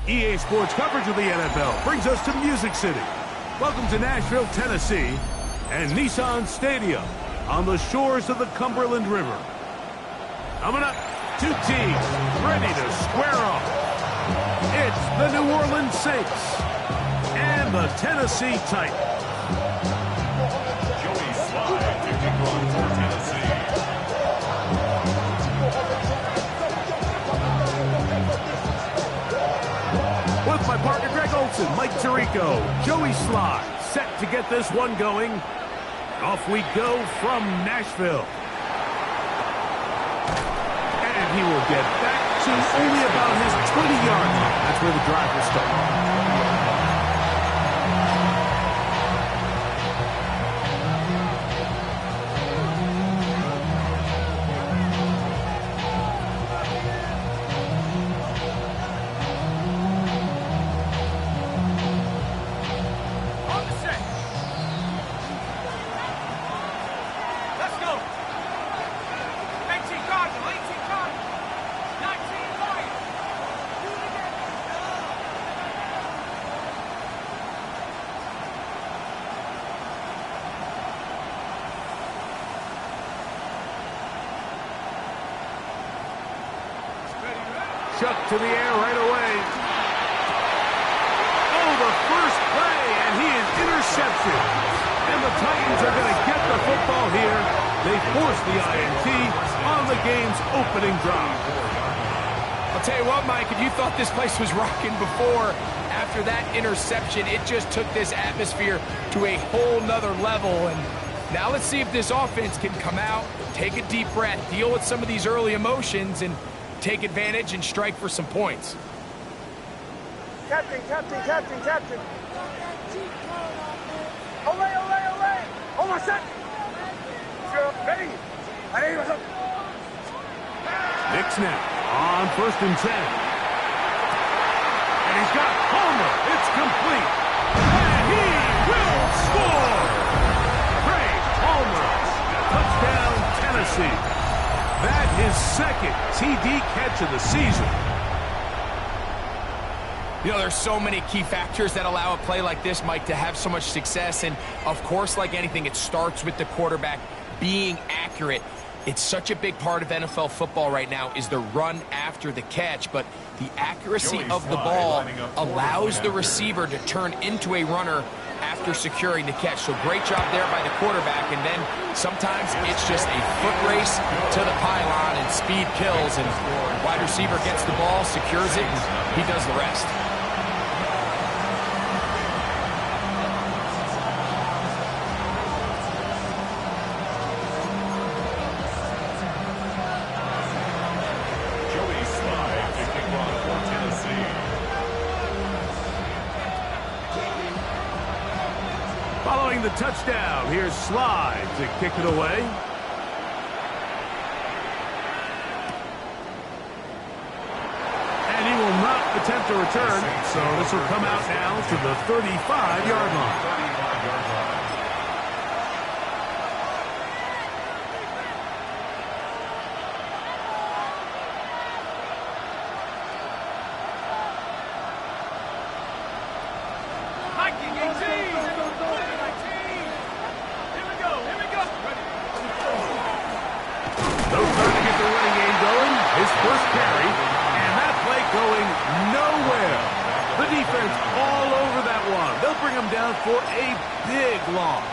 EA Sports coverage of the NFL brings us to Music City. Welcome to Nashville, Tennessee, and Nissan Stadium on the shores of the Cumberland River. Coming up, two teams ready to square off. It's the New Orleans Saints and the Tennessee Titans. Joey Slye taking on for Tennessee. With my partner Greg Olson, Mike Tirico, Joey Slye, set to get this one going. Off we go from Nashville. And he will get back to only about his 20-yard line. That's where the drive will start. Chuck to the air right away. Oh, the first play, and he is intercepted. And the Titans are going to get the football here. They force the INT on the game's opening drive. I'll tell you what, Mike, if you thought this place was rocking before, after that interception, it just took this atmosphere to a whole nother level. And now let's see if this offense can come out, take a deep breath, deal with some of these early emotions, and take advantage and strike for some points. Captain. Ole. Hold on, set. Ready. Nick snap on 1st and 10. And he's got Homer. It's complete. And he will score. Great Homer. Touchdown, Tennessee. That his second TD catch of the season. You know, there's so many key factors that allow a play like this, Mike, to have so much success. And, of course, like anything, it starts with the quarterback being accurate. It's such a big part of NFL football right now is the run after the catch. But the accuracy of the ball allows the receiver to turn into a runner after securing the catch. So great job there by the quarterback. And then sometimes it's just a foot race to the pylon and speed kills. And wide receiver gets the ball, secures it, and he does the rest. Joey Slye taking on for Tennessee. Following the touchdown, here's Slye to kick it away. And he will not attempt a return, so this will come out now to the 35-yard line. His first carry, and that play going nowhere. The defense all over that one. They'll bring him down for a big loss.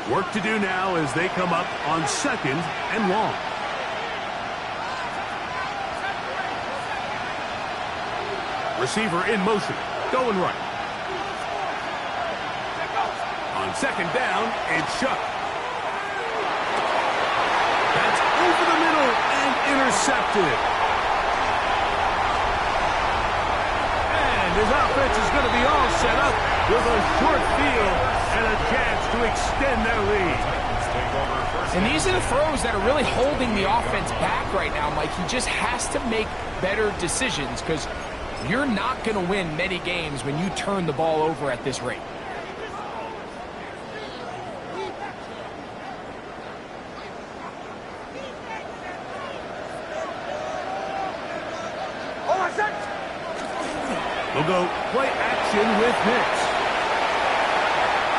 Work to do now as they come up on 2nd and long. Receiver in motion, going right. On 2nd down, it's Chuck. That's over the middle and intercepted. And his offense is going to be all set up with a short field and a chance to extend their lead. And these are the throws that are really holding the offense back right now, Mike. He just has to make better decisions because you're not going to win many games when you turn the ball over at this rate. They'll go play action with Hicks.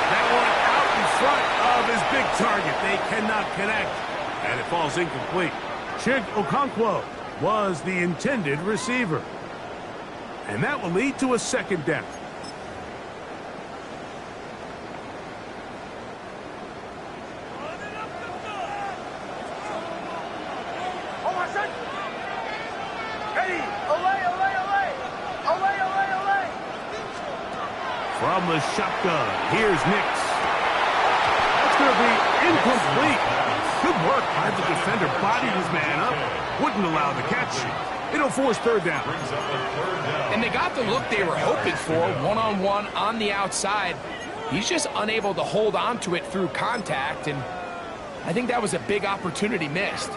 That one out in front of his big target. They cannot connect, and it falls incomplete. Chig Okonkwo was the intended receiver. And that will lead to a second down. From the shotgun, here's Nix. That's going to be incomplete. Good work by the defender. Bodied his man up. Wouldn't allow the catch. It'll force third down. And they got the look they were hoping for, one-on-one on the outside. He's just unable to hold on to it through contact, and I think that was a big opportunity missed.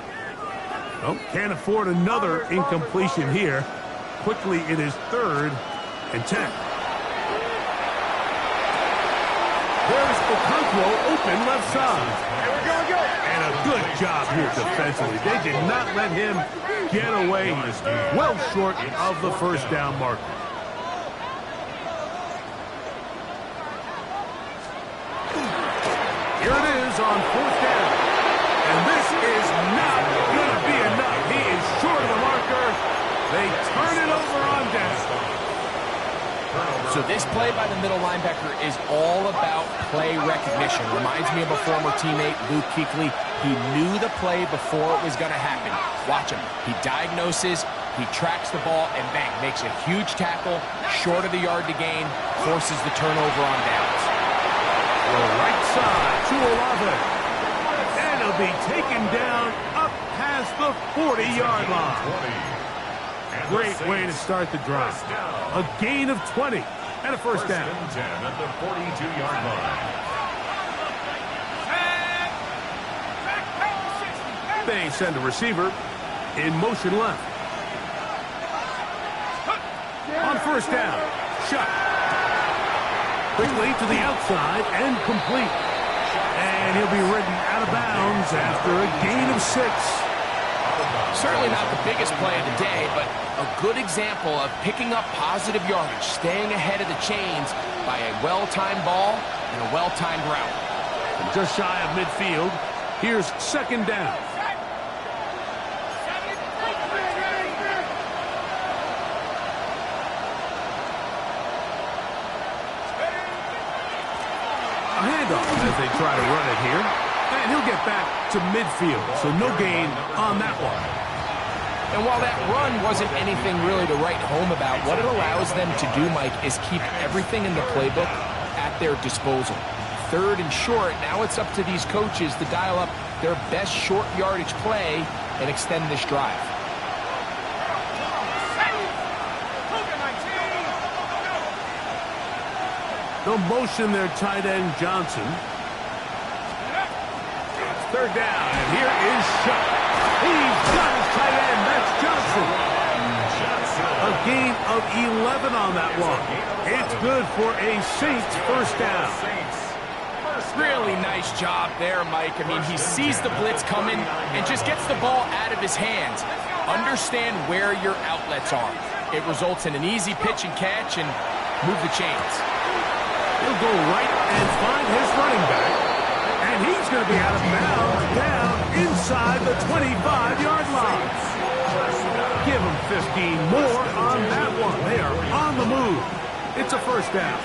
Well, can't afford another incompletion here. Quickly, it is 3rd and 10. There's Okonkwo open left side. And a good job here defensively. They did not let him get away. He's well short of the first down marker. Here it is on 4th down. And this is not going to be enough. He is short of the marker. They turn it over on down. So this play by the middle linebacker is all about play recognition. Reminds me of a former teammate, Luke Kuechly. He knew the play before it was going to happen. Watch him. He diagnoses, he tracks the ball, and bang, makes a huge tackle, short of the yard to gain, forces the turnover on downs. The right side to Olave. And he'll be taken down up past the 40-yard line. Great way to start the drive. A gain of 20 and a first down. At the 42-yard line. They send a receiver in motion left. On first down, shot. Quickly to the outside and complete. And he'll be ridden out of bounds after a gain of 6. Certainly not the biggest play of the day, but a good example of picking up positive yardage, staying ahead of the chains by a well-timed ball and a well-timed route. And just shy of midfield, here's second down. A handoff as they try to run it here. And he'll get back to midfield, so no gain on that one. And while that run wasn't anything really to write home about, what it allows them to do, Mike, is keep everything in the playbook at their disposal. 3rd and short, now it's up to these coaches to dial up their best short yardage play and extend this drive. They'll motion their tight end, Johnson. 3rd down, and here is Shuck. He's got his tight end. That's Johnson. A gain of 11 on that one. It's good for a Saints first down. Really nice job there, Mike. I mean, he sees the blitz coming and just gets the ball out of his hands. Understand where your outlets are. It results in an easy pitch and catch and move the chains. He'll go right and find his running back. And he's going to be out of bounds down inside the 25-yard line. Give him 15 more on that one. They are on the move. It's a first down.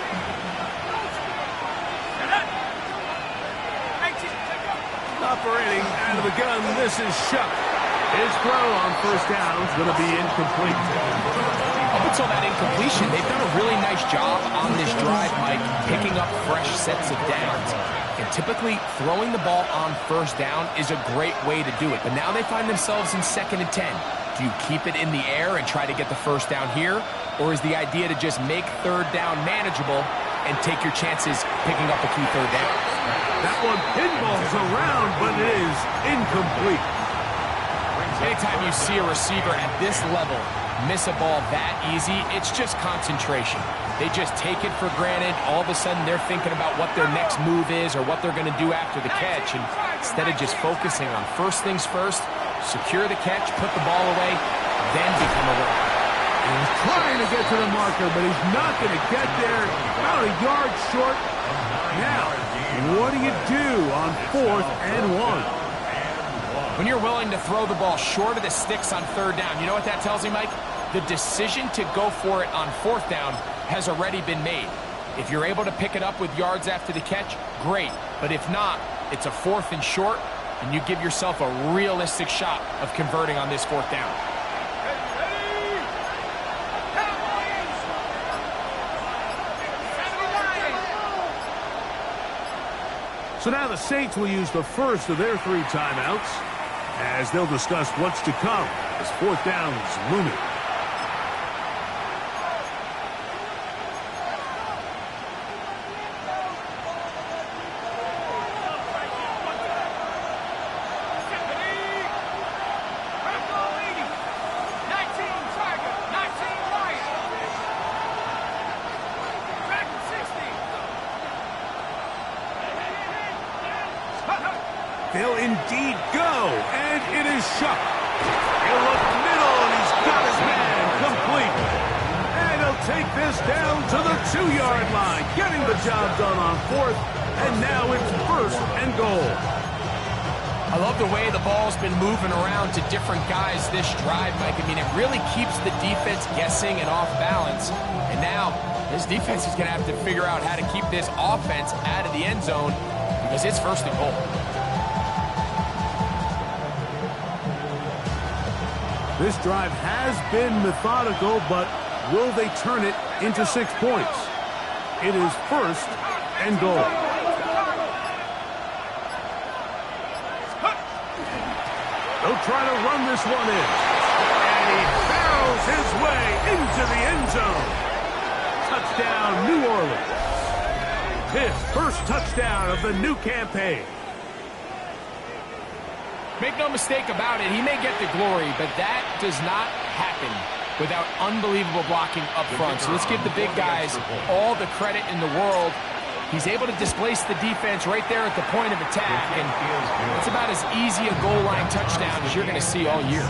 Operating out of the gun, this is Shuck. His throw on first down is going to be incomplete. Up until that incompletion, they've done a really nice job on this drive, Mike, picking up fresh sets of downs. And typically, throwing the ball on first down is a great way to do it. But now they find themselves in 2nd and 10. Do you keep it in the air and try to get the first down here? Or is the idea to just make 3rd down manageable and take your chances picking up a key 3rd down? That one pinballs around, but it is incomplete. Anytime you see a receiver at this level miss a ball that easy, it's just concentration. They just take it for granted. All of a sudden, they're thinking about what their next move is or what they're going to do after the catch. And instead of just focusing on first things first, secure the catch, put the ball away, then become a runner. He's trying to get to the marker, but he's not going to get there. About a yard short. Now, what do you do on 4th and 1? When you're willing to throw the ball short of the sticks on 3rd down, you know what that tells me, Mike? The decision to go for it on 4th down has already been made. If you're able to pick it up with yards after the catch, great. But if not, it's a 4th and short, and you give yourself a realistic shot of converting on this 4th down. So now the Saints will use the first of their 3 timeouts as they'll discuss what's to come as 4th down's looming. They'll indeed go, and it is shut. He'll look middle, and he's got his man complete. And he'll take this down to the 2-yard line, getting the job done on 4th, and now it's 1st and goal. I love the way the ball's been moving around to different guys this drive, Mike. I mean, it really keeps the defense guessing and off balance. And now, this defense is going to have to figure out how to keep this offense out of the end zone because it's 1st and goal. This drive has been methodical, but will they turn it into 6 points? It is 1st and goal. They'll try to run this one in. And he barrels his way into the end zone. Touchdown, New Orleans. His first touchdown of the new campaign. Make no mistake about it, he may get the glory, but that does not happen without unbelievable blocking up front. So let's give the big guys all the credit in the world. He's able to displace the defense right there at the point of attack, and it's about as easy a goal line touchdown as you're going to see all year.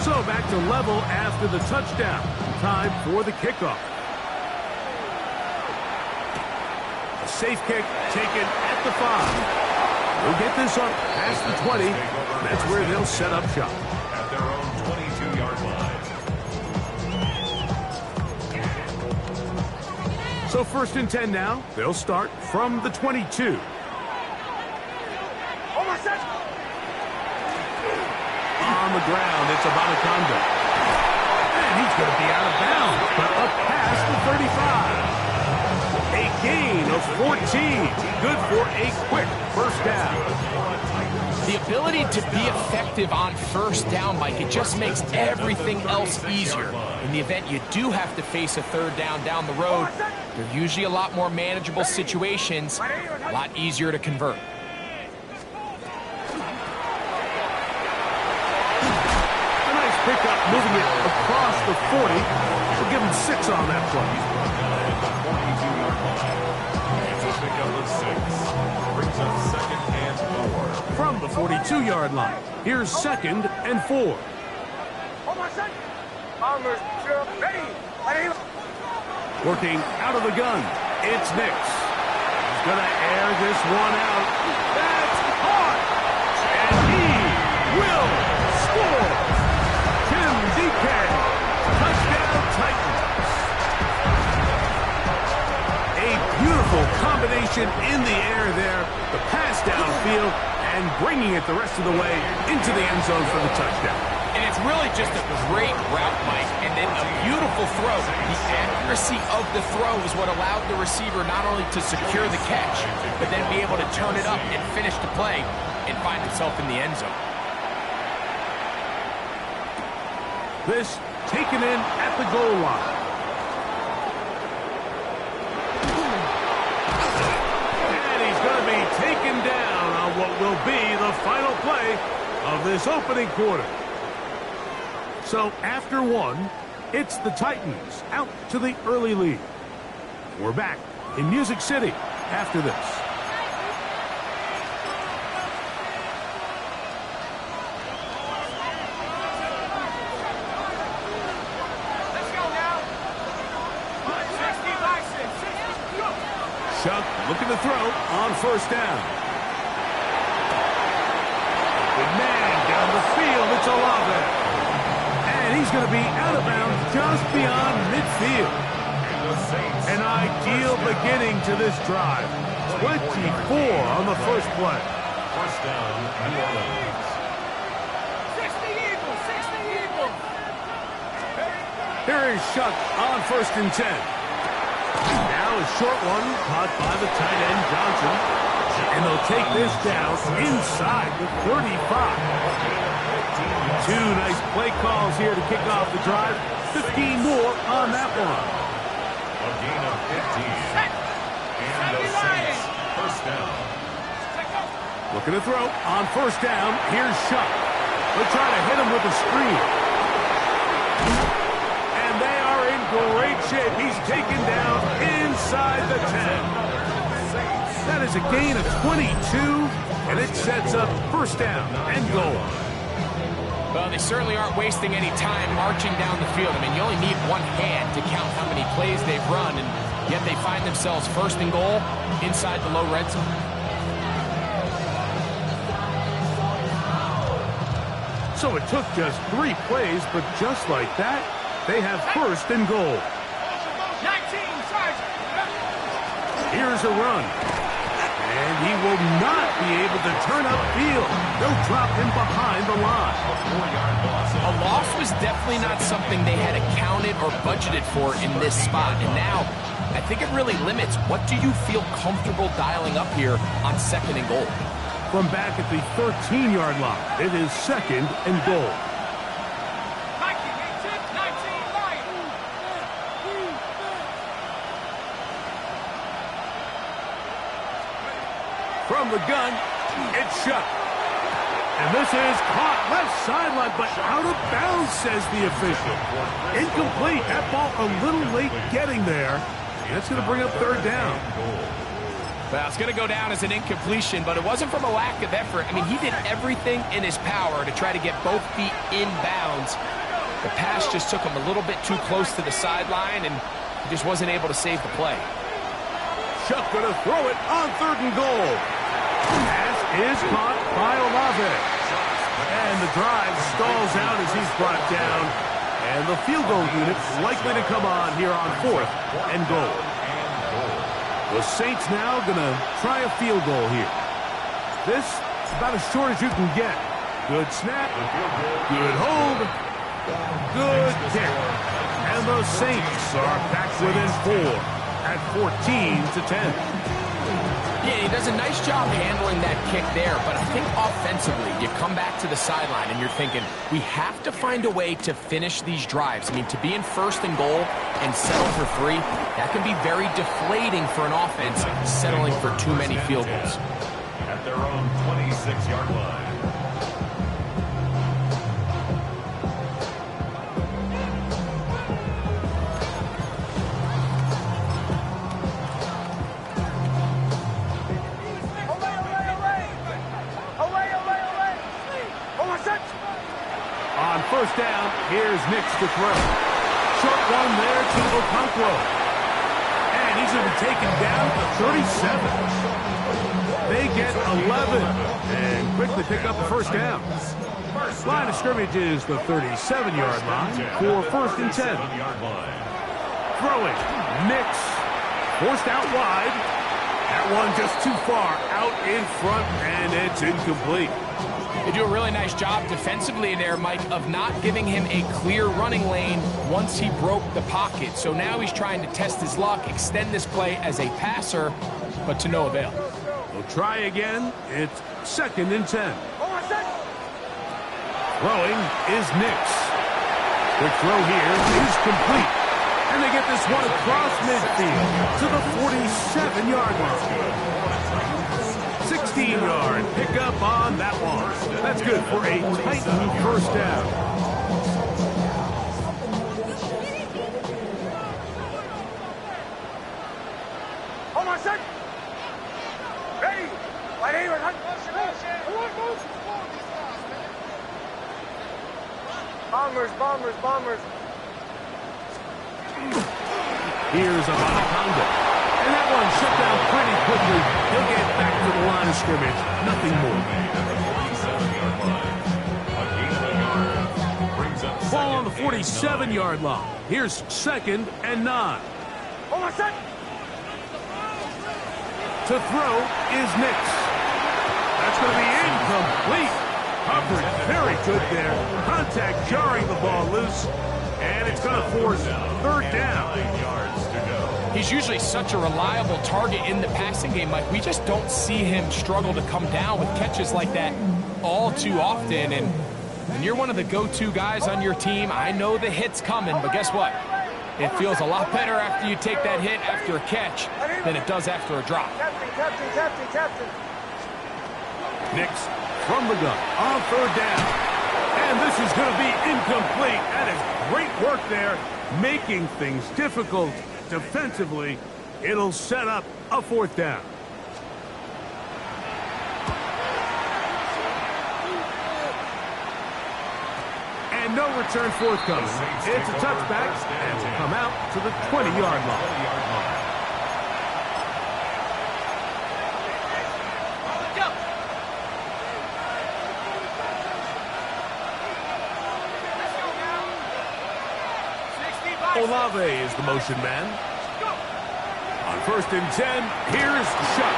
So back to level after the touchdown. Time for the kickoff. A safe kick taken at the 5. They'll get this up past the 20. That's where they'll set up shop. At their own 22-yard line. So 1st and 10 now. They'll start from the 22. On the ground, it's Abanaconda. And he's going to be out of bounds, but up past the 35. A gain of 14. Good for a quick 1st down. The ability to be effective on 1st down, Mike, it just makes everything else easier. In the event you do have to face a 3rd down the road, they're usually a lot more manageable situations, a lot easier to convert. Pickup moving it across the 40. We'll give him 6 on that play. It's a pickup of 6. Brings up 2nd and 4. From the 42-yard line, here's 2nd and 4. Working out of the gun, it's Nix. He's going to air this one out. That's caught! And he will score! Touchdown Titans. A beautiful combination in the air there. The pass downfield and bringing it the rest of the way into the end zone for the touchdown. And it's really just a great route, Mike, and then a beautiful throw. The accuracy of the throw is what allowed the receiver not only to secure the catch, but then be able to turn it up and finish the play and find himself in the end zone. This taken in at the goal line. And he's going to be taken down on what will be the final play of this opening quarter. So after one, it's the Titans out to the early lead. We're back in Music City after this. Chuck looking to throw on first down. Good man down the field. It's Olave. And he's going to be out of bounds just beyond midfield. An ideal beginning to this drive. 24 on the first play. First down, New Orleans. 60 Eagles. Here is Chuck on 1st and 10. Now a short one caught by the tight end Johnson. And they'll take this down inside the 35. Two nice play calls here to kick off the drive. 15 more on that one. A gain of 15. And the Saints, first down. Looking to throw on first down. Here's Chuck. They'll try to hit him with a screen. And they are in great shape. He's taken down inside the 10. That is a gain of 22, and it sets up first down and goal. Well, they certainly aren't wasting any time marching down the field. I mean, you only need one hand to count how many plays they've run, and yet they find themselves first and goal inside the low red zone. So it took just 3 plays, but just like that, they have first and goal. 19, Sergeant. Here's a run. And he will not be able to turn upfield. They'll drop him behind the line. A loss was definitely not something they had accounted or budgeted for in this spot. And now, I think it really limits what do you feel comfortable dialing up here on second and goal. From back at the 13-yard line, it is second and goal. 19, Lions. From the gun, it's Chuck. And this is caught left sideline, but out of bounds, says the official. Incomplete. That ball a little late getting there. And it's going to bring up third down. Well, it's going to go down as an incompletion, but it wasn't from a lack of effort. I mean, he did everything in his power to try to get both feet in bounds. The pass just took him a little bit too close to the sideline, and he just wasn't able to save the play. Chuck going to throw it on third and goal. Pass is caught by Olave. And the drive stalls out as he's brought down. And the field goal unit likely to come on here on fourth and goal. The Saints now going to try a field goal here. This is about as short as you can get. Good snap. Good hold. Good kick. And the Saints are back within 4 at 14-10. Yeah, he does a nice job handling that kick there, but I think offensively, you come back to the sideline and you're thinking, we have to find a way to finish these drives. I mean, to be in first and goal and settle for 3, that can be very deflating for an offense settling for too many field goals. At their own 26-yard line. First down, here's Nix to throw. Short one there to Okonkwo. And he's going to be taken down to 37. They get 11 and quickly pick up the first down. Line of scrimmage is the 37-yard line for first and 10. Throwing, Nix forced out wide. That one just too far out in front, and it's incomplete. They do a really nice job defensively there, Mike, of not giving him a clear running lane once he broke the pocket. So now he's trying to test his luck, extend this play as a passer, but to no avail. We'll try again. It's second and 10. Throwing is Nix. Quick throw here is complete. And they get this one across midfield to the 47-yard line. 6 16-yard pickup on that one. That's good for a tight first down. Hold on a sec. Ready. Right here. Bombers. Here's a Monaconda. And that one shut down pretty quickly. He'll get back to the line of scrimmage. Nothing more. Ball on the 47-yard line. Here's 2nd and 9. Hold on a sec. To throw is Nix. That's going to be incomplete. Coverage very good there. Contact jarring the ball loose. And it's going to force 3rd down. He's usually such a reliable target in the passing game, Mike. We just don't see him struggle to come down with catches like that all too often. And when you're one of the go-to guys on your team, I know the hit's coming, but guess what? It feels a lot better after you take that hit after a catch than it does after a drop. Captain. Nix from the gun on 3rd down. And this is going to be incomplete. That is great work there, making things difficult defensively. It'll set up a 4th down. And no return forthcoming. It's a touchback, and will come out to the 20-yard line. Olave is the motion man. On 1st and 10, here's Shuck.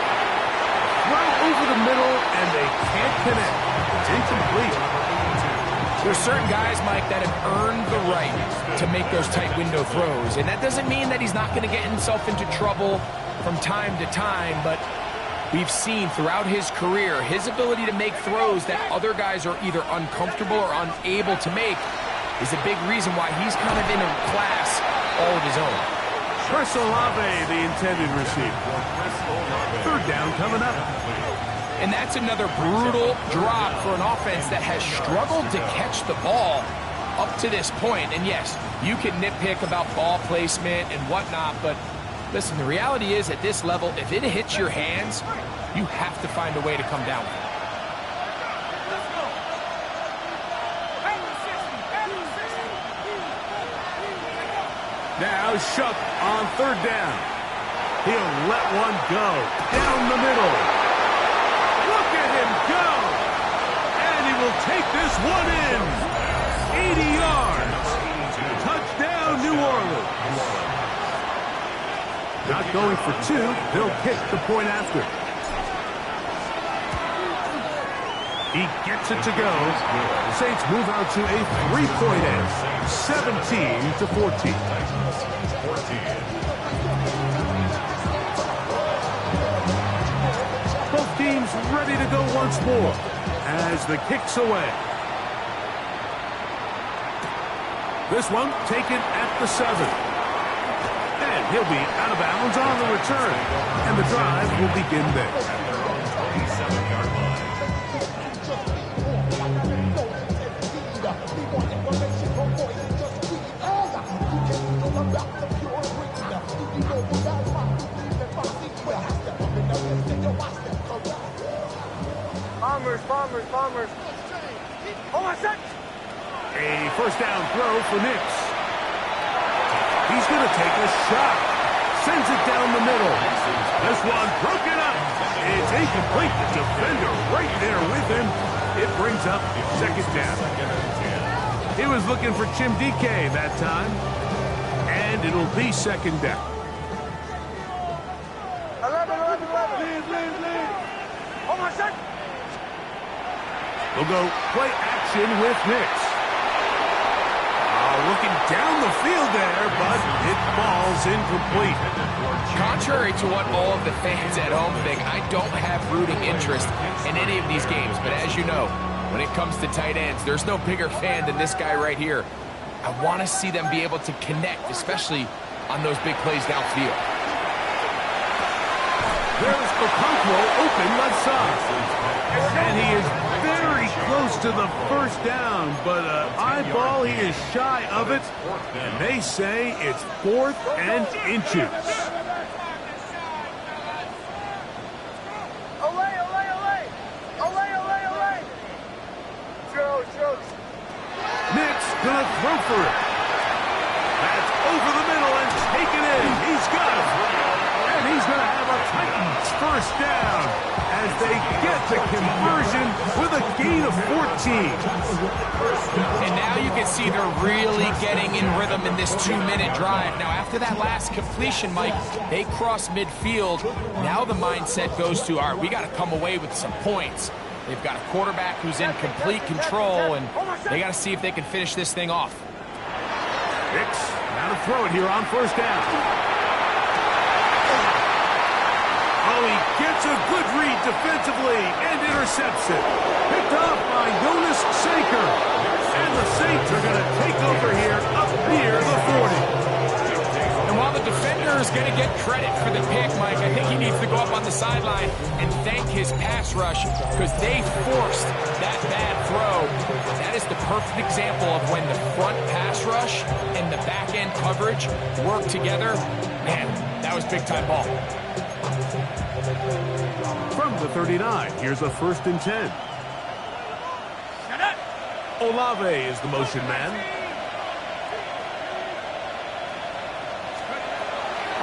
Right over the middle, and they can't connect. It's incomplete. There's certain guys, Mike, that have earned the right to make those tight window throws. And that doesn't mean that he's not going to get himself into trouble from time to time, but we've seen throughout his career his ability to make throws that other guys are either uncomfortable or unable to make is a big reason why he's kind of in a class all of his own. Chris Olave, the intended receiver. 3rd down coming up. And that's another brutal drop for an offense that has struggled to catch the ball up to this point. And yes, you can nitpick about ball placement and whatnot, but listen, the reality is at this level, if it hits your hands, you have to find a way to come down with it. Now Shuck on 3rd down. He'll let one go down the middle. Look at him go! And he will take this one in. 80 yards. Touchdown, New Orleans. Not going for 2. They'll kick the point after. He gets it to go. The Saints move out to a 3-point edge. 17-14. Both teams ready to go once more as the kick's away. This one taken at the 7. And he'll be out of bounds on the return. And the drive will begin there. Bombers. Hold on a sec. A 1st down throw for Nix. He's going to take a shot. Sends it down the middle. This one broken up. It's incomplete. The defender right there with him. It brings up 2nd down. He was looking for Chim DK that time. And it'll be 2nd down. 11. Lead. Hold on a sec. We'll go play action with Nix. Looking down the field there, but it falls incomplete. Contrary to what all of the fans at home think, I don't have rooting interest in any of these games. But as you know, when it comes to tight ends, there's no bigger fan than this guy right here. I want to see them be able to connect, especially on those big plays downfield. There's Okonkwo open left side. And he is very close to the first down, but eyeball, he is shy of it. And they say it's 4th and inches. Nick's gonna throw for it. That's over the middle and taken in. He's got it. And he's gonna have a Titans first down as they get the conversion with a gain of 14. And now you can see they're really getting in rhythm in this 2-minute drive. Now, after that last completion, Mike, they cross midfield. Now the mindset goes to, all right, we got to come away with some points. They've got a quarterback who's in complete control, and they got to see if they can finish this thing off. Hicks, now to throw it here on first down. Oh, he gets a good read defensively and intercepts it. Picked off by Jonas Saker. And the Saints are going to take over here up near the 40. And while the defender is going to get credit for the pick, Mike, I think he needs to go up on the sideline and thank his pass rush because they forced that bad throw. That is the perfect example of when the front pass rush and the back end coverage work together. Man, that was big-time ball. From the 39, here's a 1st and 10. Olave is the motion man.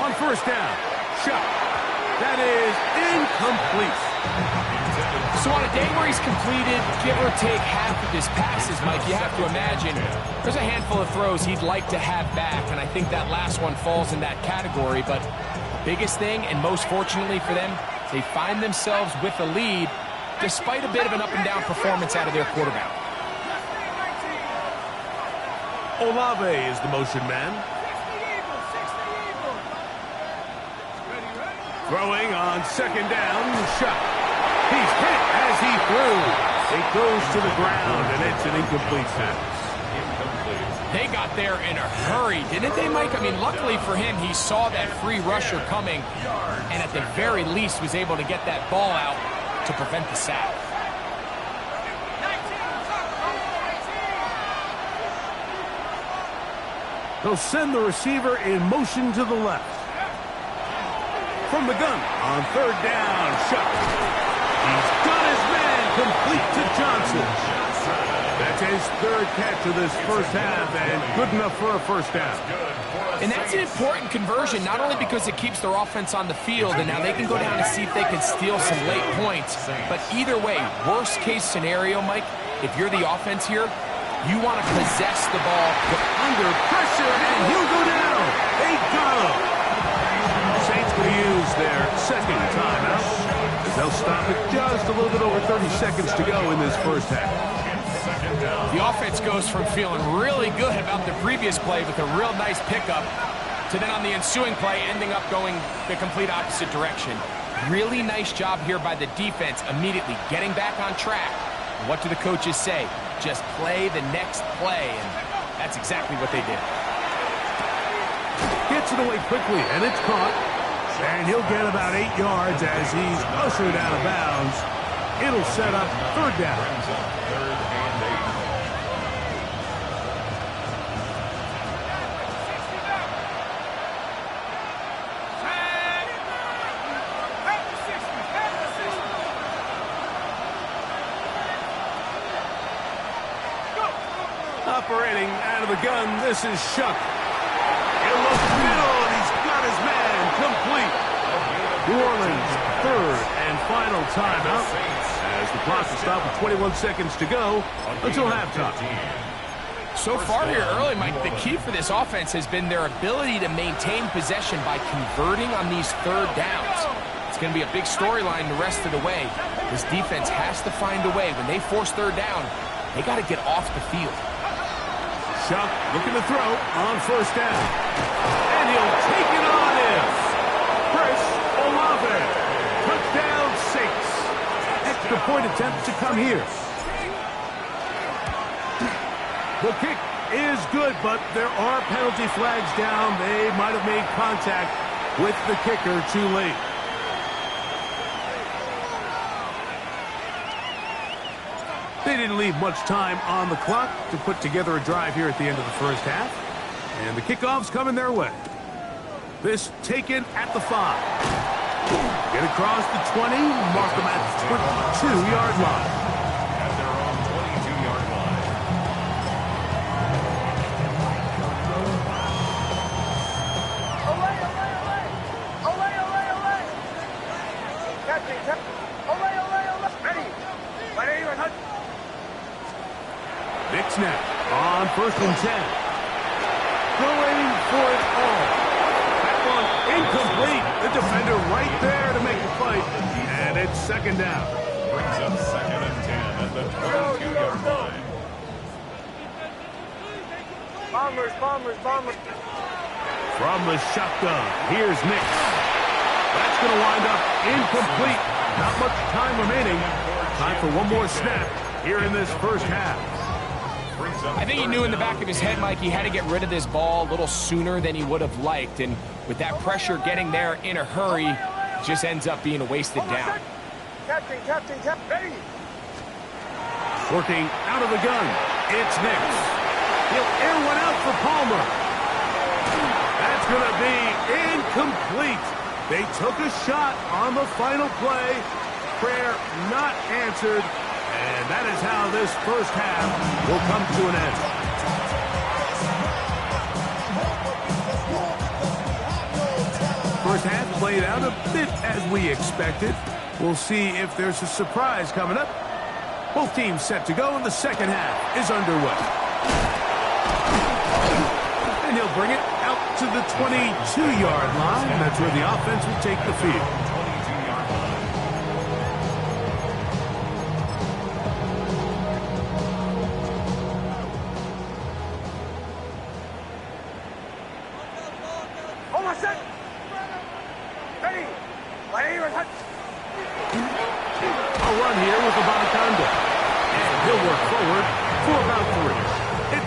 On first down, shot. That is incomplete. So on a day where he's completed, give or take half of his passes, Mike, you have to imagine there's a handful of throws he'd like to have back, and I think that last one falls in that category. But biggest thing, and most fortunately for them, they find themselves with a lead despite a bit of an up-and-down performance out of their quarterback. Olave is the motion man. Throwing on second down, shot. He's hit as he threw. It goes to the ground, and it's an incomplete pass. They got there in a hurry, didn't they, Mike? I mean, luckily for him, he saw that free rusher coming, and at the very least was able to get that ball out to prevent the sack. They'll send the receiver in motion to the left. From the gun on third down, shot. He's got his man complete to Johnson. That's his 3rd catch of this first half and good enough for a first down. And that's an important conversion, not only because it keeps their offense on the field, and now they can go down and see if they can steal some late points. But either way, worst case scenario, Mike, if you're the offense here, you want to possess the ball. Under pressure, and he'll go down. They got him. Saints going to use their 2nd timeout as they'll stop it just a little bit over 30 seconds to go in this first half. The offense goes from feeling really good about the previous play with a real nice pickup to then on the ensuing play ending up going the complete opposite direction. Really nice job here by the defense immediately getting back on track. What do the coaches say? Just play the next play, and that's exactly what they did. Gets it away quickly, and it's caught. And he'll get about 8 yards as he's ushered out of bounds. It'll set up 3rd down. 3rd and 8. Operating out of the gun, this is Shuck. In the middle, and he's got his man complete. New Orleans, 3rd and final timeout as the clock is stopped with 21 seconds to go until halftime. So far here early, Mike, the key for this offense has been their ability to maintain possession by converting on these 3rd downs. It's going to be a big storyline the rest of the way. This defense has to find a way. When they force 3rd down, they got to get off the field. Shuck looking to throw on first down. And he'll take it on in. Chris Olave. Touchdown Saints. Extra point attempt to come here. The kick is good, but there are penalty flags down. They might have made contact with the kicker too late. They didn't leave much time on the clock to put together a drive here at the end of the first half. And the kickoff's coming their way. This taken at the 5. Get across the 20, mark them at the 22-yard line. At their own 22-yard line. Away, away, away! Away, away, away! Captain, away, away, away! Ready! Ready, ready! Big snap on 1st and 10. Going for it all. That one incomplete. The defender right there to make the fight. And it's 2nd down. Brings up 2nd and 10 at the 22-yard line. Bombers, bombers, bombers. From the shotgun, here's Nix. That's going to wind up incomplete. Not much time remaining. Time for one more snap here in this first half. I think he knew in the back of his head, Mike, he had to get rid of this ball a little sooner than he would have liked. And with that pressure getting there in a hurry, it just ends up being a wasted down. Captain, ready! Working out of the gun, it's Nix. He'll air one out for Palmer. That's going to be incomplete. They took a shot on the final play. Prayer not answered. And that is how this first half will come to an end. First half played out a bit as we expected. We'll see if there's a surprise coming up. Both teams set to go, and the second half is underway. And he'll bring it out to the 22-yard line. That's where the offense will take the field.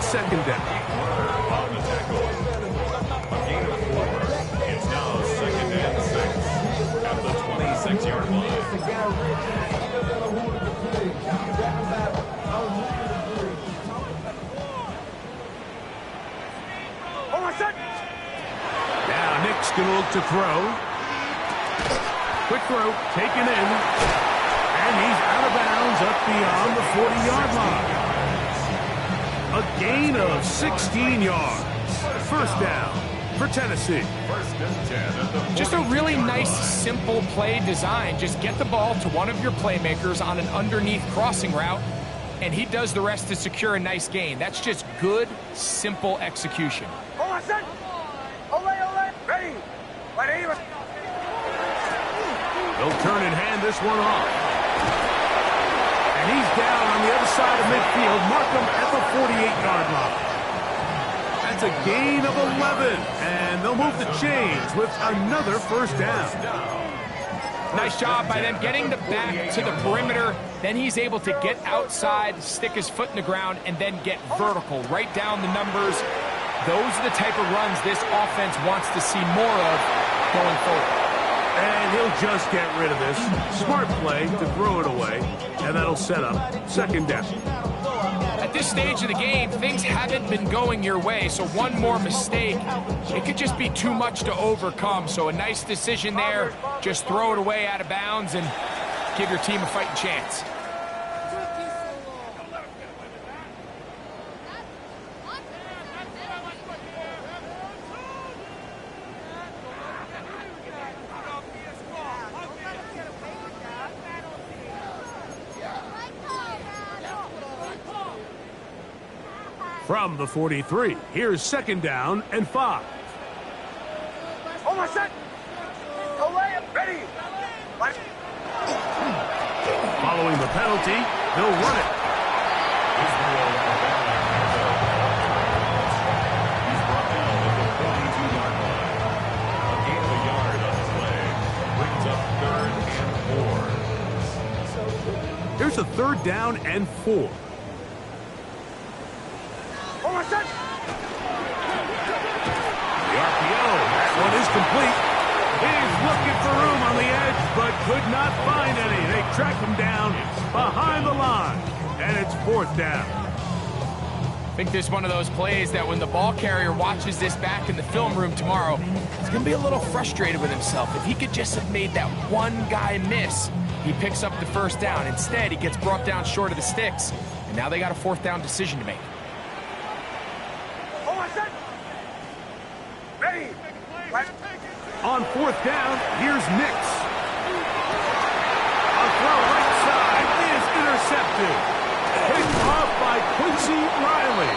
Second down. On the tackle. A gain of 4. It's now 2nd and 6 at the 26-yard line. Now Nick's going to look to throw. Quick throw, taken in. And he's out of bounds up beyond the 40-yard line. A gain of 16 yards. First down for Tennessee. 1st and 10 at the Just a really nice, simple play design. Just get the ball to one of your playmakers on an underneath crossing route, and he does the rest to secure a nice gain. That's just good, simple execution. Ready! They'll turn and hand this one off. And he's down on the other side of midfield. Mark him at the 48-yard line. That's a gain of 11. And they'll move the chains with another first down. Nice job by them getting the back to the perimeter. Then he's able to get outside, stick his foot in the ground, and then get vertical. Right down the numbers. Those are the type of runs this offense wants to see more of going forward. And he'll just get rid of this. Smart play to throw it away. And that'll set up 2nd down. At this stage of the game, things haven't been going your way, so one more mistake, it could just be too much to overcome. So a nice decision there. Just throw it away out of bounds and give your team a fighting chance. From the 43, here's 2nd down and 5. Almost set. Away, ready. Following the penalty, they'll run it. He's brought down at the 42-yard line. A gain of a yard on his leg. Brings up 3rd and 4. Here's a 3rd down and 4. Almost set. The RPO, that one is complete. He's looking for room on the edge, but could not find any. They track him down behind the line. and it's 4th down. I think this is one of those plays that when the ball carrier watches this back in the film room tomorrow, he's going to be a little frustrated with himself. If he could just have made that one guy miss, he picks up the 1st down. Instead, he gets brought down short of the sticks, and now they got a 4th down decision to make. On 4th down, here's Nix. A throw right side is intercepted. Picked off by Quincy Riley.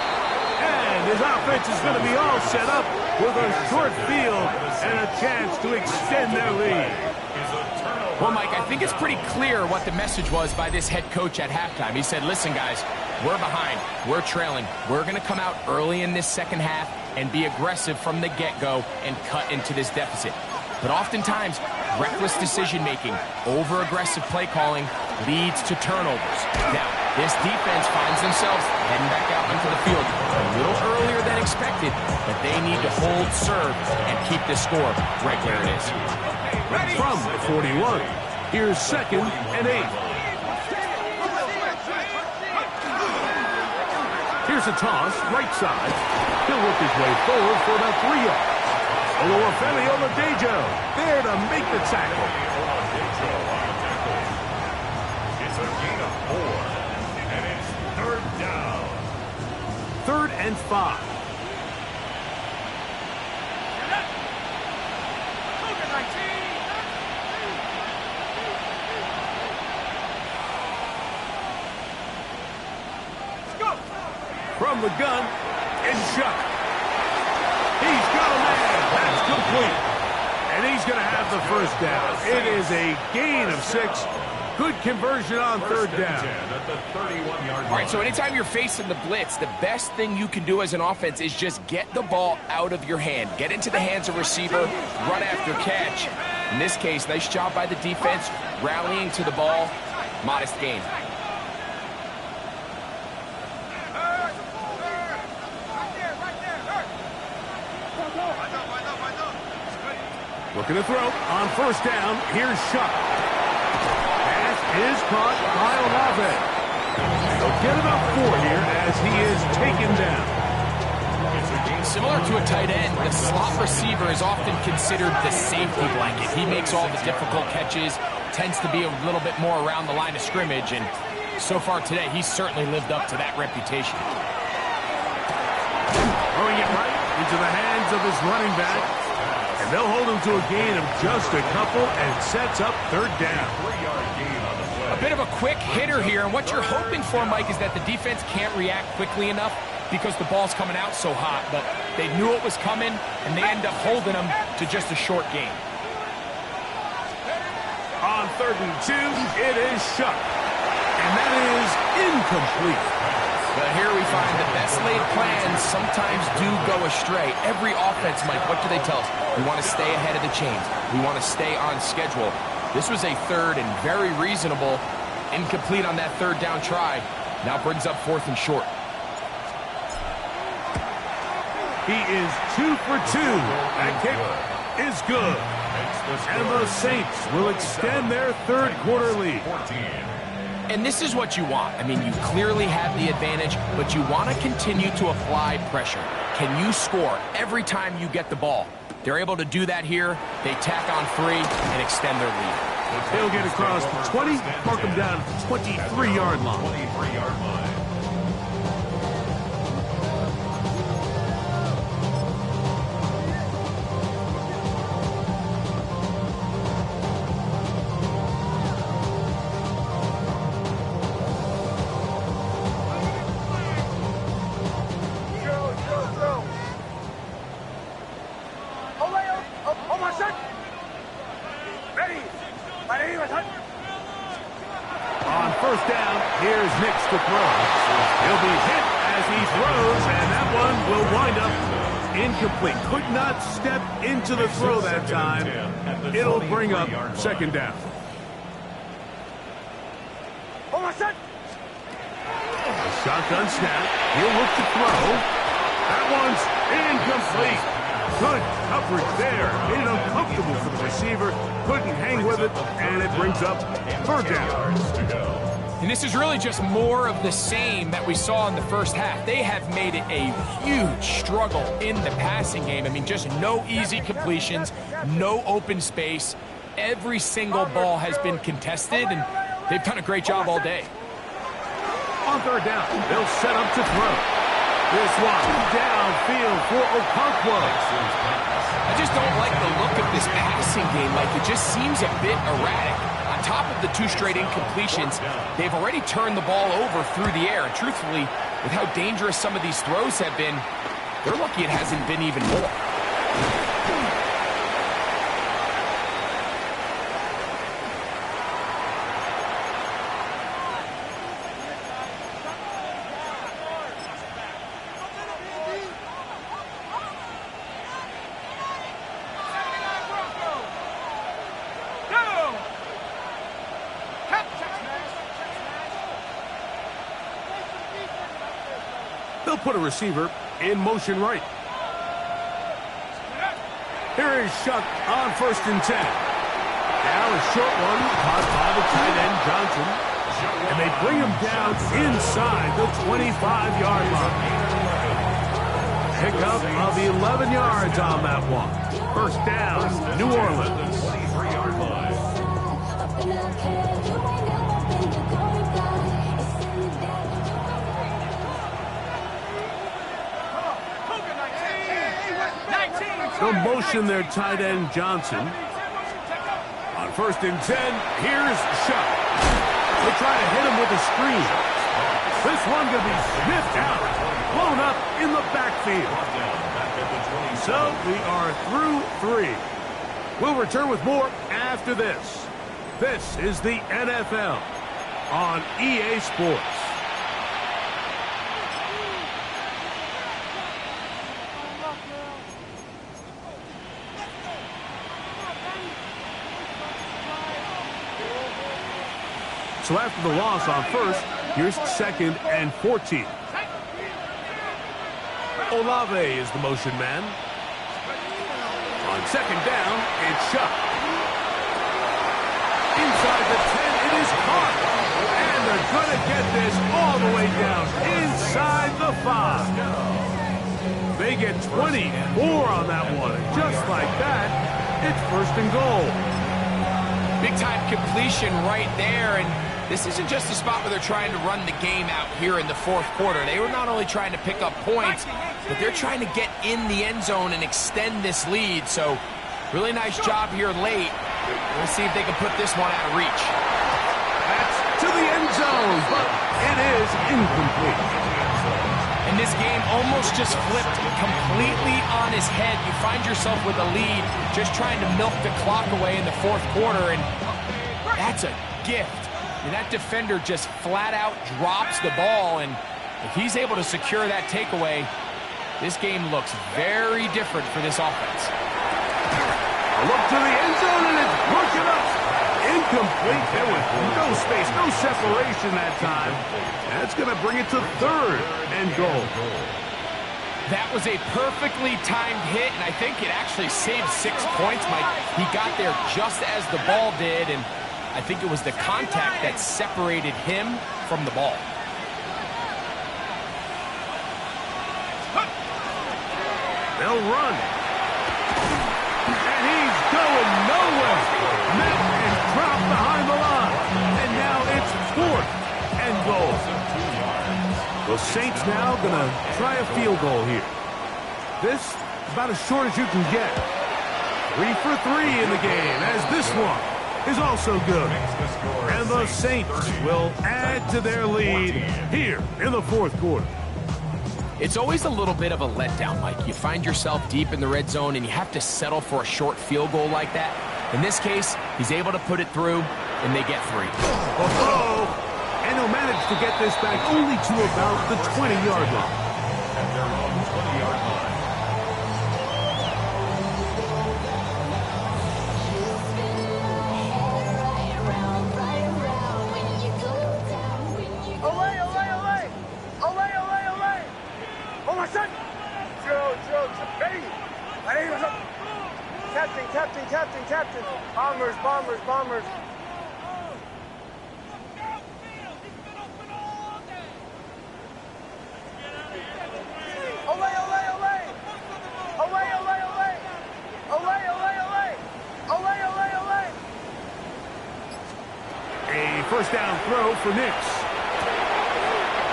And his offense is going to be all set up with a short field and a chance to extend their lead. Well, Mike, I think it's pretty clear what the message was by this head coach at halftime. He said, listen, guys, we're behind. We're trailing. We're going to come out early in this second half and be aggressive from the get-go and cut into this deficit. But oftentimes, reckless decision-making, over-aggressive play calling leads to turnovers. Now, this defense finds themselves heading back out into the field a little earlier than expected, but they need to hold serve and keep this score right where it is. From the 41, here's 2nd and 8. Here's a toss, right side. He'll work his way forward for about 3 yards. Oluwafemi Oladejo there to make the tackle. It's a gain of 4, and it's 3rd down. 3rd and 5. From the gun, it's Shuck. He's got a man. That's complete. And he's going to have the 1st down. It is a gain of 6. Good conversion on 3rd down. At the 31-yard line. All right, so anytime you're facing the blitz, the best thing you can do as an offense is just get the ball out of your hand. Get into the hands of receiver, run after catch. In this case, nice job by the defense, rallying to the ball. Modest gain. Looking to throw on 1st down. Here's Shuck. Pass is caught by Olave. They'll get about 4 here as he is taken down. Similar to a tight end, the slot receiver is often considered the safety blanket. He makes all the difficult catches, tends to be a little bit more around the line of scrimmage, and so far today, he's certainly lived up to that reputation. Throwing it right into the hands of his running back. And they'll hold him to a gain of just a couple and sets up 3rd down. 3-yard gain on the play. A bit of a quick hitter here, and what you're hoping for, Mike, is that the defense can't react quickly enough because the ball's coming out so hot, but they knew it was coming, and they end up holding them to just a short gain. On 3rd and 2, it is Shuck. And that is incomplete. But here we find the best laid plans sometimes do go astray. Every offense, Mike, what do they tell us? We want to stay ahead of the chains. We want to stay on schedule. This was a 3rd and very reasonable. Incomplete on that 3rd down try. Now brings up 4th and short. He is 2 for 2. That kick is good. And the Saints will extend their 3rd quarter lead. 14. And this is what you want. I mean, you clearly have the advantage, but you want to continue to apply pressure. Can you score every time you get the ball? They're able to do that here. They tack on 3 and extend their lead. They'll get across the 20, mark them down at the 23-yard line. 23-yard line. On 1st down, here's Nix to throw. He'll be hit as he throws, and that one will wind up incomplete. Could not step into the throw that time. It'll bring up 2nd down. A shotgun snap. He'll look to throw. That one's incomplete. Good coverage there. Made it uncomfortable for the receiver. Couldn't hang with it, and it brings up 3rd down. And this is really just more of the same that we saw in the first half. They have made it a huge struggle in the passing game. I mean, just no easy completions, no open space. Every single ball has been contested, and they've done a great job all day. On third down, they'll set up to throw. This one downfield for Okonkwo. I just don't like the look of this passing game. Like, it just seems a bit erratic. On top of the 2 straight incompletions, they've already turned the ball over through the air. And truthfully, with how dangerous some of these throws have been, they're lucky it hasn't been even more. They'll put a receiver in motion right. Here is Shuck on 1st and 10. Now a short one caught by the tight end Johnson. And they bring him down inside the 25-yard line. Pickup of 11 yards on that one. 1st down, New Orleans. 23-yard line. They'll motion their tight end Johnson. On 1st and 10, here's Shuck. They try to hit him with a screen. This one going to be sniffed out, blown up in the backfield. So we are through 3. We'll return with more after this. This is the NFL on EA Sports. So after the loss on 1st, here's 2nd and 14. Olave is the motion man. On 2nd down, it's Shuck. Inside the 10, it is caught. And they're going to get this all the way down inside the 5. They get 24 on that one. And just like that, it's 1st and goal. Big-time completion right there, and this isn't just a spot where they're trying to run the game out here in the 4th quarter. They were not only trying to pick up points, but they're trying to get in the end zone and extend this lead. So, really nice job here late. We'll see if they can put this one out of reach. That's to the end zone, but it is incomplete. And this game almost just flipped completely on his head. You find yourself with a lead, just trying to milk the clock away in the 4th quarter, and that's a gift. And that defender just flat out drops the ball, and if he's able to secure that takeaway, this game looks very different for this offense. A look to the end zone, and it's broken up. Incomplete. There was no space, no separation that time. That's going to bring it to 3rd and goal. That was a perfectly timed hit, and I think it actually saved 6 points, Mike. He got there just as the ball did, and I think it was the contact that separated him from the ball. They'll run. And he's going nowhere. Met and dropped behind the line. And now it's 4th and goal. The Saints now going to try a field goal here. This is about as short as you can get. 3 for 3 in the game, as this one is also good. And the Saints will add to their lead here in the 4th quarter. It's always a little bit of a letdown, Mike. You find yourself deep in the red zone, and you have to settle for a short field goal like that. In this case, he's able to put it through, and they get 3. Oh, and he'll manage to get this back only to about the 20-yard line. At their own 20-yard line. Captain. Bombers. first down throw for Nix.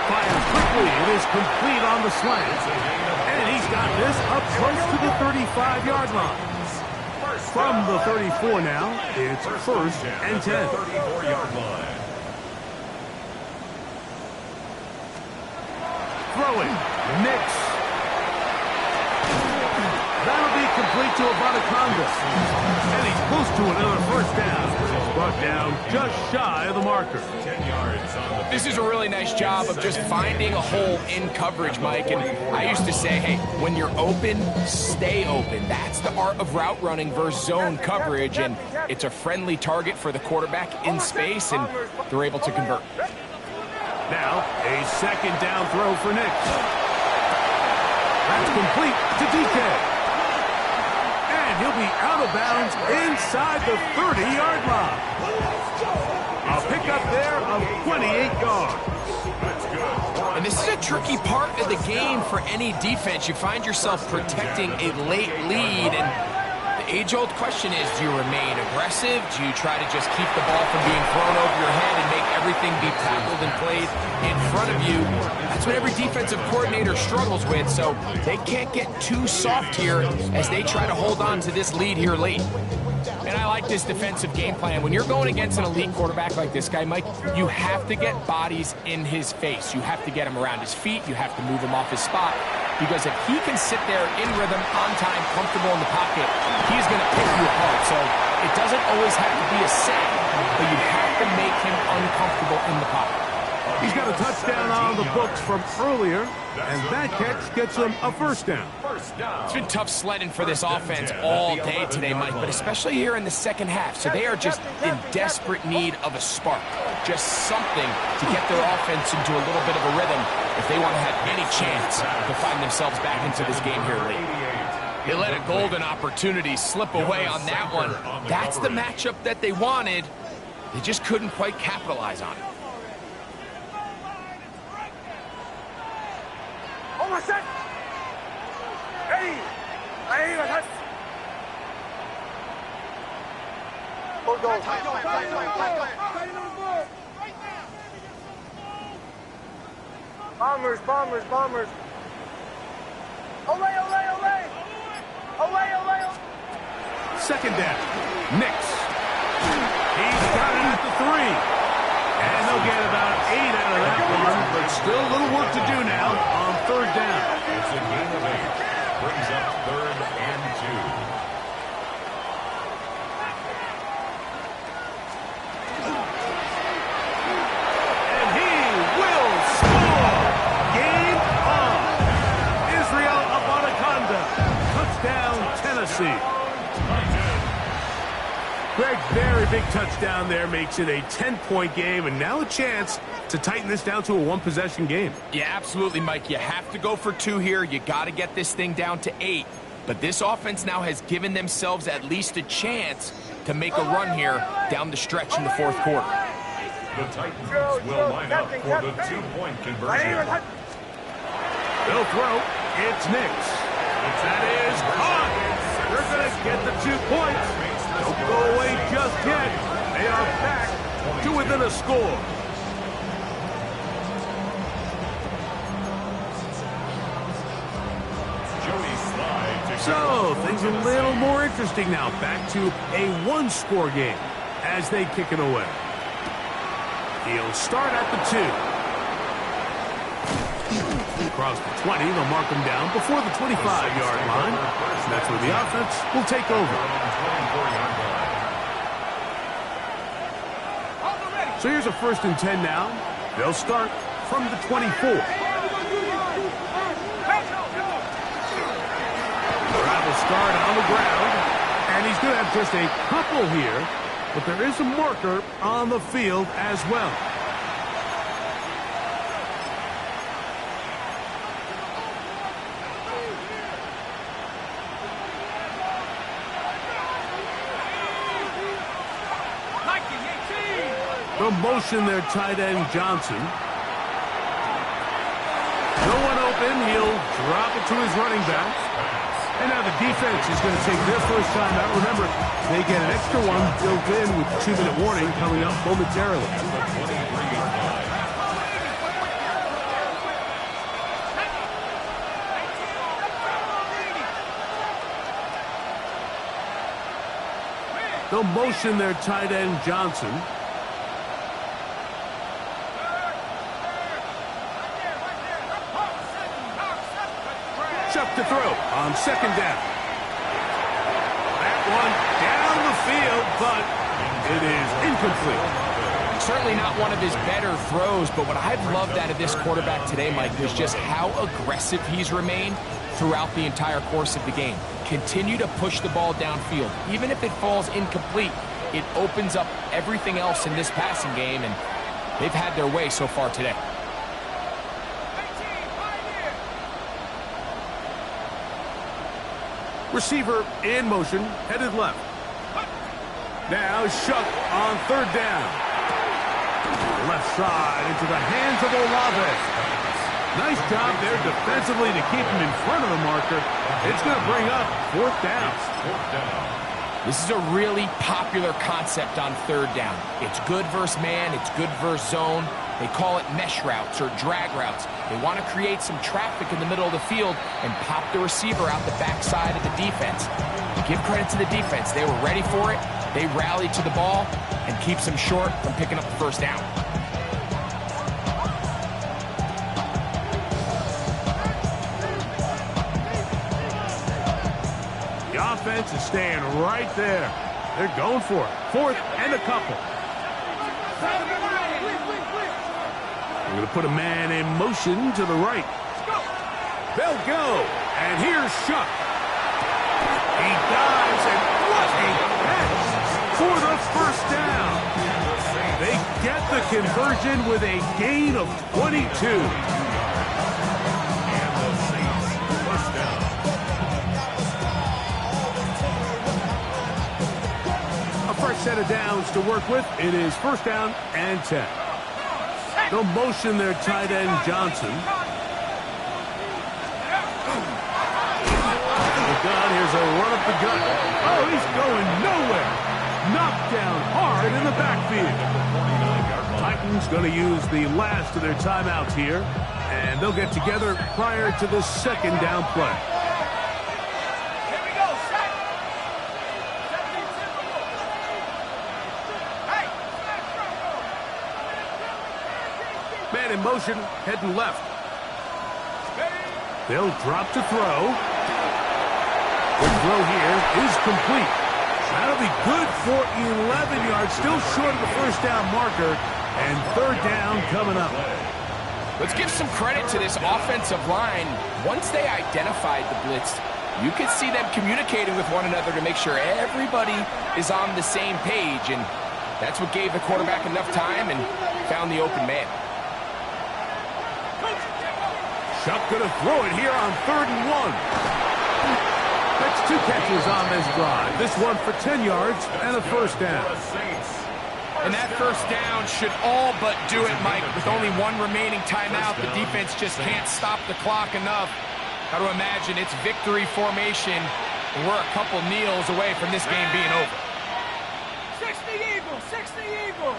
Fires quickly. It is complete on the slant. And he's got this up close to the 35-yard line. From the 34 now, it's first and 10. 34-yard line. Throwing. Nix. That'll be complete to Bgdean. And he's close to another first down. Brought down just shy of the marker. 10 yards on the... This is a really nice job of just finding a hole in coverage, Mike. And I used to say, hey, when you're open, stay open. That's the art of route running versus zone coverage. And it's a friendly target for the quarterback in space, and they're able to convert. Now, a second down throw for Nix. That's complete to DK. And he'll be out of bounds inside the 30-yard line. A pickup there of 28 yards. And this is a tricky part of the game for any defense. You find yourself protecting a late lead, and the age-old question is, do you remain aggressive? Do you try to just keep the ball from being thrown over your head and make everything be tackled and played in front of you? That's what every defensive coordinator struggles with, so they can't get too soft here as they try to hold on to this lead here late. And I like this defensive game plan. When you're going against an elite quarterback like this guy, Mike, you have to get bodies in his face. You have to get him around his feet. You have to move him off his spot. Because if he can sit there in rhythm, on time, comfortable in the pocket, he's going to pick you apart. So it doesn't always have to be a sack, but you have to make him uncomfortable in the pocket. He's got a touchdown on the books from earlier, and that catch gets him a first down. It's been tough sledding for this offense all day today, Mike, but especially here in the second half. So they are just in desperate need of a spark, just something to get their offense into a little bit of a rhythm if they want to have any chance to find themselves back into this game here late. They let a golden opportunity slip away on that one. That's the matchup that they wanted. They just couldn't quite capitalize on it. Bombers, bombers, bombers. Olay, olay, olay. Olay, olay, olay. Second down. Nix. He's got it at the 3. And they'll get about 8 out of that one, but still a little work to do now on third down. It's a gain of 8. Brings up 3rd and 2. And he will score. Game on. Israel Bgdean. Touchdown, Tennessee. Greg, very big touchdown there, makes it a 10-point game, and now a chance to tighten this down to a one-possession game. Yeah, absolutely, Mike. You have to go for 2 here. You got to get this thing down to 8. But this offense now has given themselves at least a chance to make a run here down the stretch in the fourth quarter. The Titans will line up for the 2-point conversion. They'll throw. It's Nix. That is caught. They're going to get the 2 points. Don't go away just yet. They are back to within a score. So, things a little more interesting now. Back to a 1-score game as they kick it away. He'll start at the 2. Across the 20, they'll mark him down before the 25-yard line. And that's where the offense will take over. So here's a 1st and 10 now. They'll start from the 24. Travel start on the ground, and he's going to have just a couple here, but there is a marker on the field as well. The motion there, tight end Johnson. No one open. He'll drop it to his running back. And now the defense is going to take their first time out. Remember, they get an extra one built in with the 2-minute warning coming up momentarily. They'll motion their tight end, Johnson. Chuck to throw on second down. That one down the field, but it is incomplete. Certainly not one of his better throws, but what I've loved out of this quarterback today, Mike, was just how aggressive he's remained throughout the entire course of the game. Continue to push the ball downfield. Even if it falls incomplete, it opens up everything else in this passing game, and they've had their way so far today. Receiver in motion, headed left. Now Shuck on third down. Left side into the hands of Olave. Nice job there defensively to keep him in front of the marker. It's going to bring up fourth down. This is a really popular concept on third down. It's good versus man, it's good versus zone. They call it mesh routes or drag routes. They want to create some traffic in the middle of the field and pop the receiver out the backside of the defense. Give credit to the defense. They were ready for it. They rallied to the ball and keeps them short from picking up the first down. The offense is staying right there. They're going for it. Fourth and a couple. We're going to put a man in motion to the right. They'll go. And here's Shuck. He dives, and what a catch for the first down. They get the conversion with a gain of 22. A fresh set of downs to work with. It is first down and 10. They'll motion their tight end, Johnson. Here's a run up the gut. Oh, he's going nowhere. Knocked down hard in the backfield. Titans going to use the last of their timeouts here, and they'll get together prior to the second down play. Here we go, set. Man in motion, heading left. They'll drop to throw. The throw here is complete. That'll be good for 11 yards. Still short of the first down marker. And third down coming up. Let's give some credit to this offensive line. Once they identified the blitz, you could see them communicating with one another to make sure everybody is on the same page. And that's what gave the quarterback enough time and found the open man. Shuck gonna throw it here on 3rd and 1. That's 2 catches on this drive. This one for 10 yards and a first down. And that first down should all but do it, Mike. With only one remaining timeout, the defense just can't stop the clock enough. Got to imagine it's victory formation, and we're a couple kneels away from this game being over. 60 Eagle, 60 Eagle.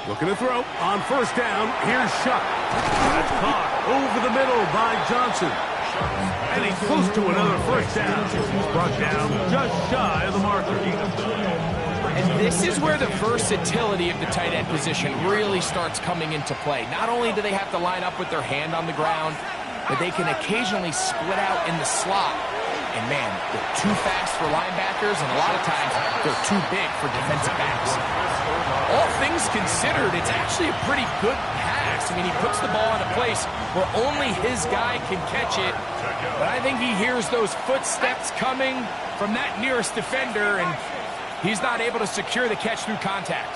Looking to throw on first down. Here's Shuck. That's caught over the middle by Johnson. And he's close to another first down. He's brought down just shy of the marker. And this is where the versatility of the tight end position really starts coming into play. Not only do they have to line up with their hand on the ground, but they can occasionally split out in the slot. And man, they're too fast for linebackers, and a lot of times they're too big for defensive backs. All things considered, it's actually a pretty good pass. I mean, he puts the ball in a place where only his guy can catch it. But I think he hears those footsteps coming from that nearest defender, and he's not able to secure the catch through contact.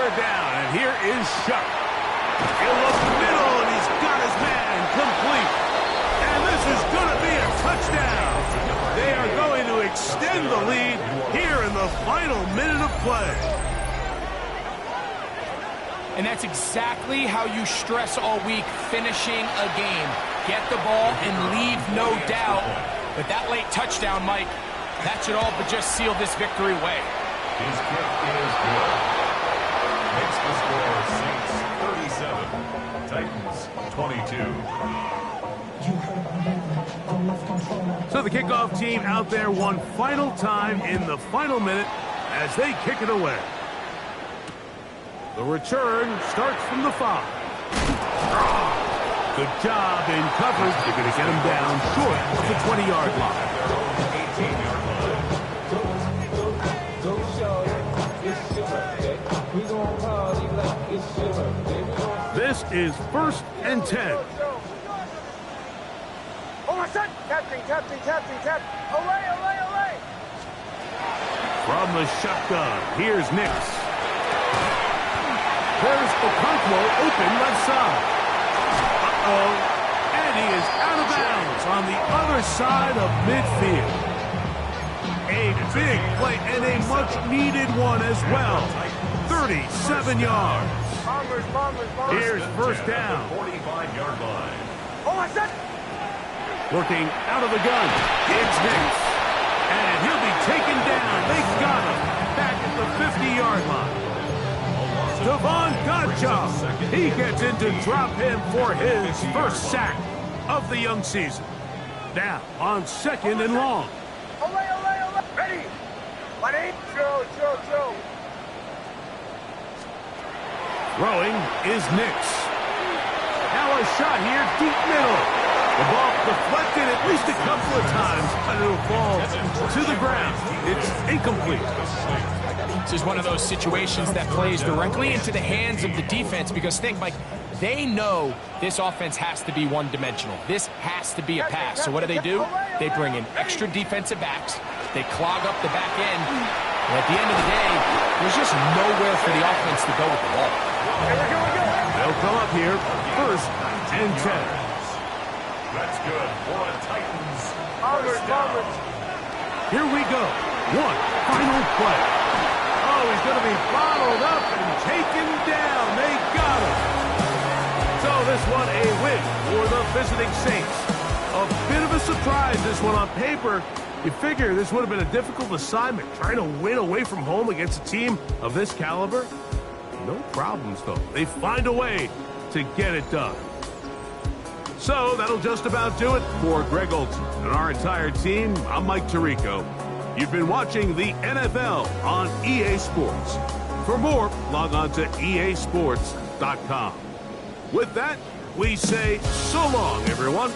third down, and here is Shuck. He'll look middle, and he's got his man complete. And this is going to be a touchdown. They are going to extend the lead here in the final minute of play. And that's exactly how you stress all week, finishing a game. Get the ball and leave no doubt. But that late touchdown, Mike, that should all but just seal this victory away. His kick is good. Makes the score Saints 37, Titans 22. So the kickoff team out there one final time in the final minute as they kick it away. The return starts from the 5. Good job in coverage. They're going to get him down short of the 20-yard line. 18-yard line. This is 1st and 10. Oh, my son! Tapping. Away. From the shotgun, here's Nix. There's Okonkwo open left side. And he is out of bounds on the other side of midfield. A big play and a much-needed one as well. 37 yards. Bombers. Here's first down. 45-yard line. Oh, my son! Working out of the gun. It's Nix. And he'll be taken down. They got him back at the 50-yard line. Devon Godchaux. He gets in to drop him for his first sack of the young season. Now on 2nd and long. Away. Ready. Buddy. Joe. Throwing is Nix. Now a shot here deep middle. The ball deflected at least a couple of times, but it'll fall to the ground. It's incomplete. This is one of those situations that plays directly into the hands of the defense because think, Mike, they know this offense has to be one-dimensional. This has to be a pass. So what do? They bring in extra defensive backs. They clog up the back end. And at the end of the day, there's just nowhere for the offense to go with the ball. They'll come up here 1st and 10. That's good for a Titans. Bombers. Here we go. One final play. Oh, he's going to be bottled up and taken down. They got him. So this one a win for the visiting Saints. A bit of a surprise, this one on paper. You figure this would have been a difficult assignment, trying to win away from home against a team of this caliber. No problems, though. They find a way to get it done. So that'll just about do it for Greg Olson and our entire team. I'm Mike Tirico. You've been watching the NFL on EA Sports. For more, log on to easports.com. With that, we say so long, everyone.